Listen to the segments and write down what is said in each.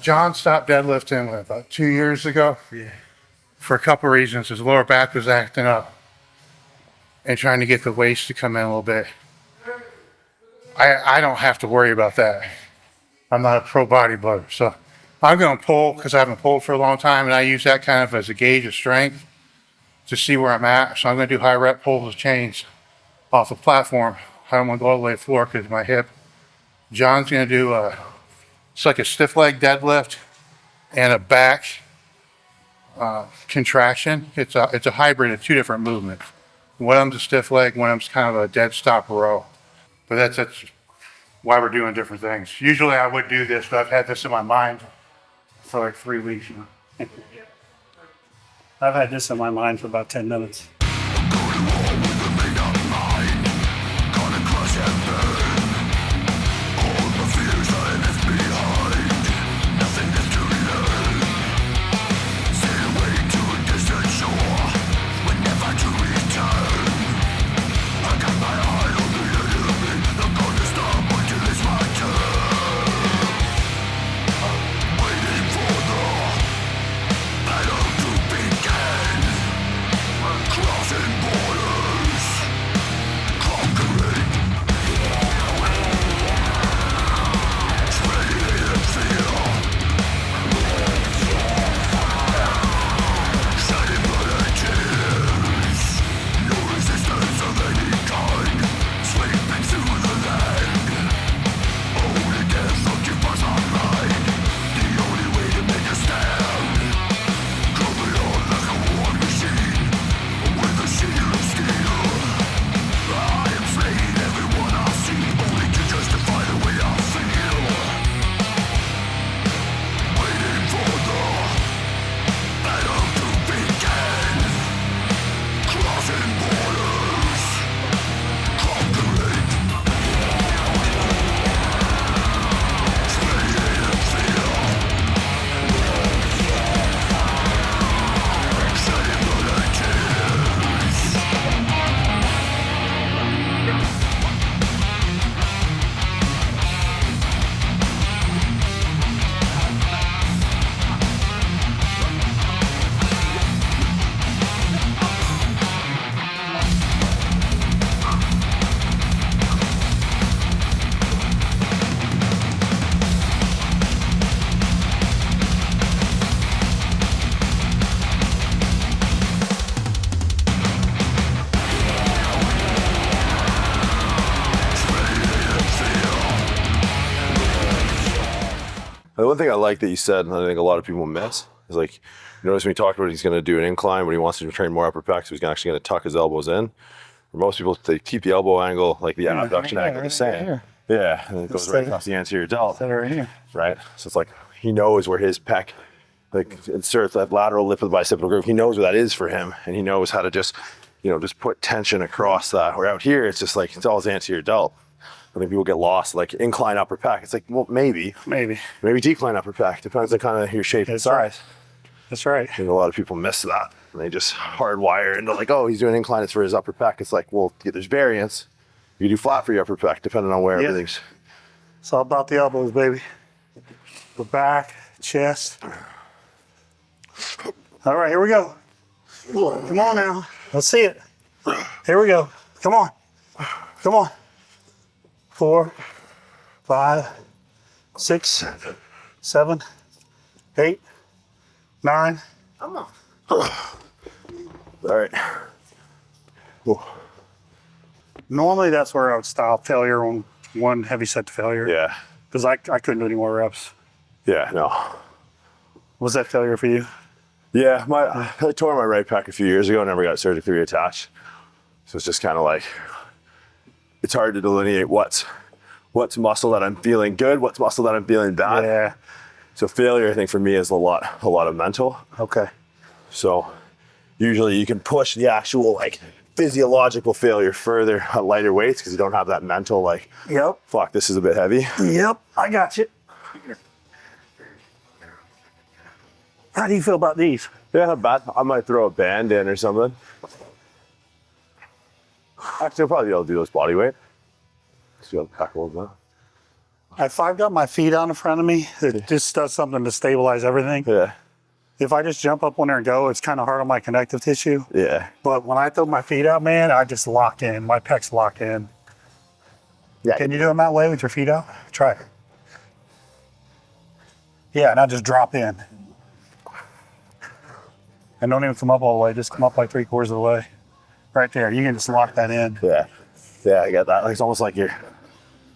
John stopped deadlifting about 2 years ago. Yeah. For a couple of reasons. His lower back was acting up and trying to get the waist to come in a little bit. I don't have to worry about that. I'm not a pro bodybuilder, so I'm going to pull because I haven't pulled for a long time, and I use that kind of as a gauge of strength to see where I'm at. So I'm going to do high rep pulls with chains off the platform. I don't want to go all the way to the floor because of my hip. John's going to do it's like a stiff leg deadlift and a back contraction. It's a hybrid of two different movements. One of them's a stiff leg, one of them's kind of a dead stop row. But that's why we're doing different things. Usually I would do this, but I've had this in my mind for like 3 weeks now. I've had this in my mind for about 10 minutes. The one thing I like that you said, and I think a lot of people miss, is like, you notice when he talked about he's going to do an incline, but he wants to train more upper pecs, so he's actually going to tuck his elbows in. For most people, they keep the elbow angle, like the abduction angle, the same. Yeah, and it goes right across the anterior delt. Right here. Right? So it's like he knows where his pec, like inserts that lateral lip of the bicipital groove. He knows where that is for him, and he knows how to just, just put tension across that. Where out here, it's just like, it's all his anterior delt. I think people get lost, like incline upper pec. It's like, well, maybe decline upper pec. Depends on kind of your shape and size. That's right. And a lot of people miss that. And they just hardwire into like, oh, he's doing incline, it's for his upper pec. It's like, well, there's variance. You do flat for your upper pec, depending on where everything's. It's all about the elbows, baby. The back, chest. All right, here we go. Come on now. Let's see it. Here we go. Come on. Come on. 4, 5, 6, 7, 8, 9. Come on. All right. Whoa. Normally that's where I would stop failure on one heavy set to failure. Yeah. Because I couldn't do any more reps. Yeah, no. Was that failure for you? Yeah, I tore my right pec a few years ago, never got surgically reattached. So it's just kind of like, it's hard to delineate what's muscle that I'm feeling good, what's muscle that I'm feeling bad. Yeah. So failure, I think for me, is a lot of mental. Okay. So usually you can push the actual like physiological failure further at lighter weights because you don't have that mental like, yep, fuck, this is a bit heavy. Yep, I got you. How do you feel about these? Yeah, not bad. I might throw a band in or something. Actually, I'll probably be able to do those body weight. See how the pack holds up. If I've got my feet out in front of me, it just does something to stabilize everything. Yeah. If I just jump up on there and go, it's kind of hard on my connective tissue. Yeah. But when I throw my feet out, man, I just lock in. My pecs lock in. Yeah. Can you do them that way with your feet out? Try it. Yeah, now just drop in. And don't even come up all the way. Just come up like 3/4 of the way. Right there. You can just lock that in. Yeah. Yeah, I got that. Like, it's almost like you're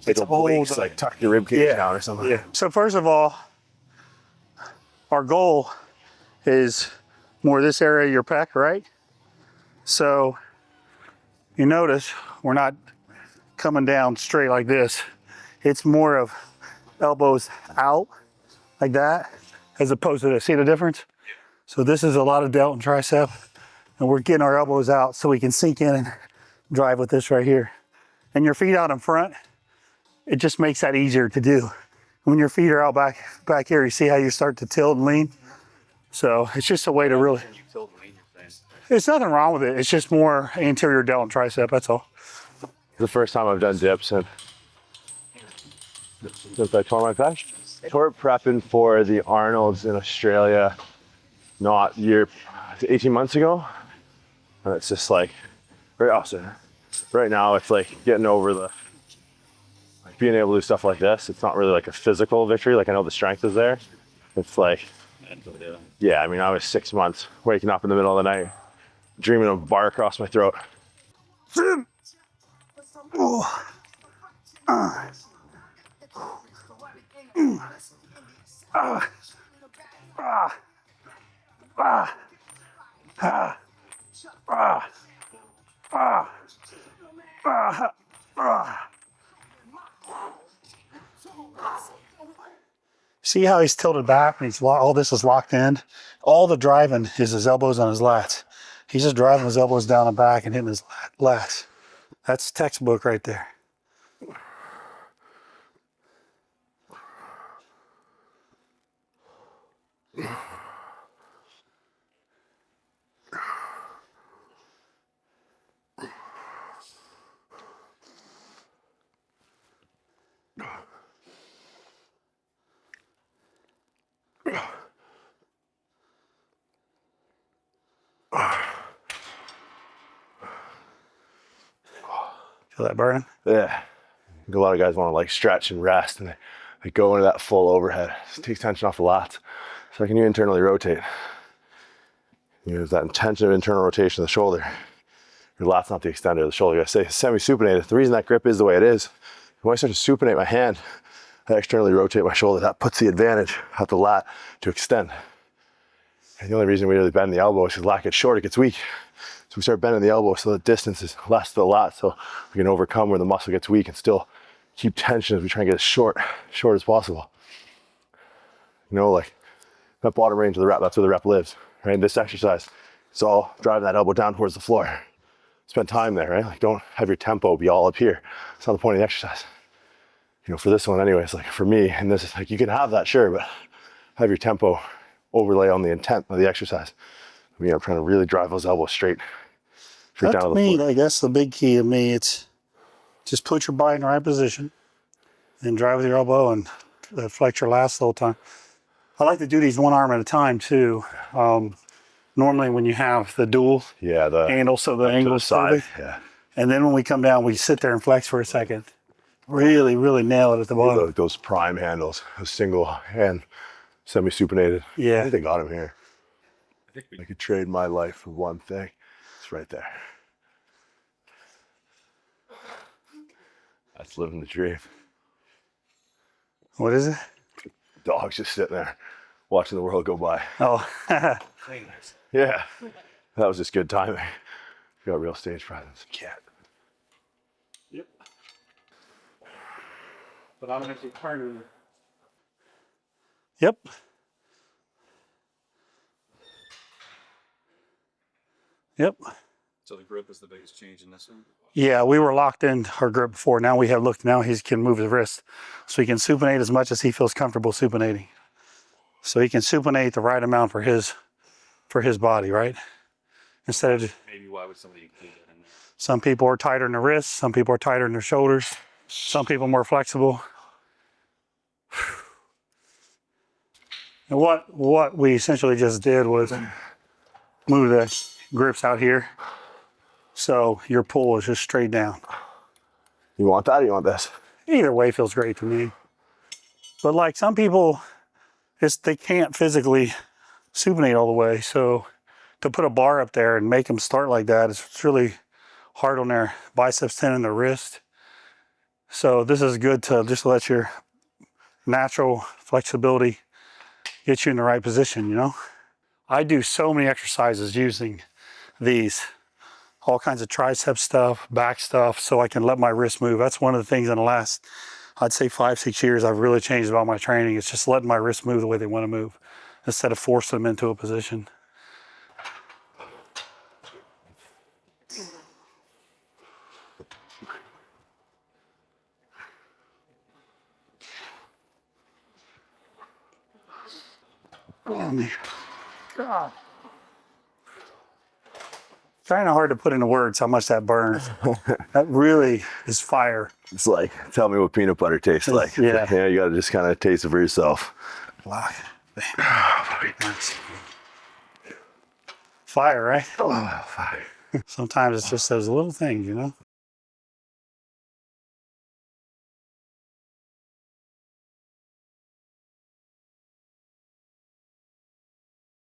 It's obliques, like tuck your rib cage down or something. Yeah. So first of all, our goal is more this area of your pec, right? So you notice we're not coming down straight like this. It's more of elbows out like that, as opposed to this. See the difference? So this is a lot of delt and tricep, and we're getting our elbows out so we can sink in and drive with this right here. And your feet out in front, it just makes that easier to do. When your feet are out back here, you see how you start to tilt and lean? So it's just a way to really... There's nothing wrong with it. It's just more anterior delt and tricep, that's all. The first time I've done dips since I tore my pec. Tore prepping for the Arnolds in Australia, not 18 months ago. And it's just like, right now it's like getting over the, like being able to do stuff like this. It's not really like a physical victory. Like I know the strength is there. It's like, yeah, I mean, I was 6 months waking up in the middle of the night, dreaming of a bar across my throat. See how he's tilted back and he's all this is locked in? All the driving is his elbows on his lats. He's just driving his elbows down the back and hitting his lats. That's textbook right there. Feel that burning? Yeah. A lot of guys want to like stretch and rest and they go into that full overhead. It takes tension off the lats. So can you internally rotate? You use that intention of internal rotation of the shoulder. Your lat's not the extender of the shoulder. I say semi-supinated. The reason that grip is the way it is, when I start to supinate my hand, I externally rotate my shoulder. That puts the advantage at the lat to extend. And the only reason we really bend the elbow is because the lat gets short, it gets weak. So we start bending the elbow so the distance is less to the lat, so we can overcome where the muscle gets weak and still keep tension as we try and get as short as possible. You know, like that bottom range of the rep, that's where the rep lives, right? In this exercise, it's all driving that elbow down towards the floor. Spend time there, right? Like don't have your tempo be all up here. It's not the point of the exercise. You know, for this one anyways, like for me, and this is like, you can have that, sure, but have your tempo overlay on the intent of the exercise. I mean, I'm trying to really drive those elbows straight down to the floor. Like that's the big key to me. It's just put your body in the right position and drive with your elbow and flex your lats the whole time. I like to do these one arm at a time too. Normally when you have the dual handle, so the angle is side. Yeah. And then when we come down, we sit there and flex for a second. Really, really nail it at the bottom. Those prime handles, those single hand, semi-supinated. Yeah. I think they got them here. I could trade my life for one thing. It's right there. That's living the dream. What is it? Dog's just sitting there watching the world go by. Oh. Yeah. That was just good timing. You got real stage presence. Can't. Yep. But I'm going to turn it. Yep. Yep. So the grip is the biggest change in this one? Yeah, we were locked in our grip before. Now we have looked, now he can move his wrist. So he can supinate as much as he feels comfortable supinating. So he can supinate the right amount for his body, right? Instead of Maybe why would somebody include that in there? some people are tighter in the wrists, some people are tighter in their shoulders, some people more flexible. And what we essentially just did was move the grips out here. So your pull is just straight down. You want that or you want this? Either way feels great to me. But like some people, they can't physically supinate all the way. So to put a bar up there and make them start like that, it's really hard on their biceps tendon, their wrist. So this is good to just let your natural flexibility get you in the right position, you know? I do so many exercises using these, all kinds of tricep stuff, back stuff, so I can let my wrist move. That's one of the things in the last, I'd say 5-6 years, I've really changed about my training. It's just letting my wrists move the way they want to move instead of forcing them into a position. Oh, man. God. Kind of hard to put into words how much that burns. That really is fire. It's like, tell me what peanut butter tastes like. Yeah. Yeah, you gotta just kind of taste it for yourself. Lock. Nice. Fire, right? Oh, fire. Sometimes it's just those little things, you know?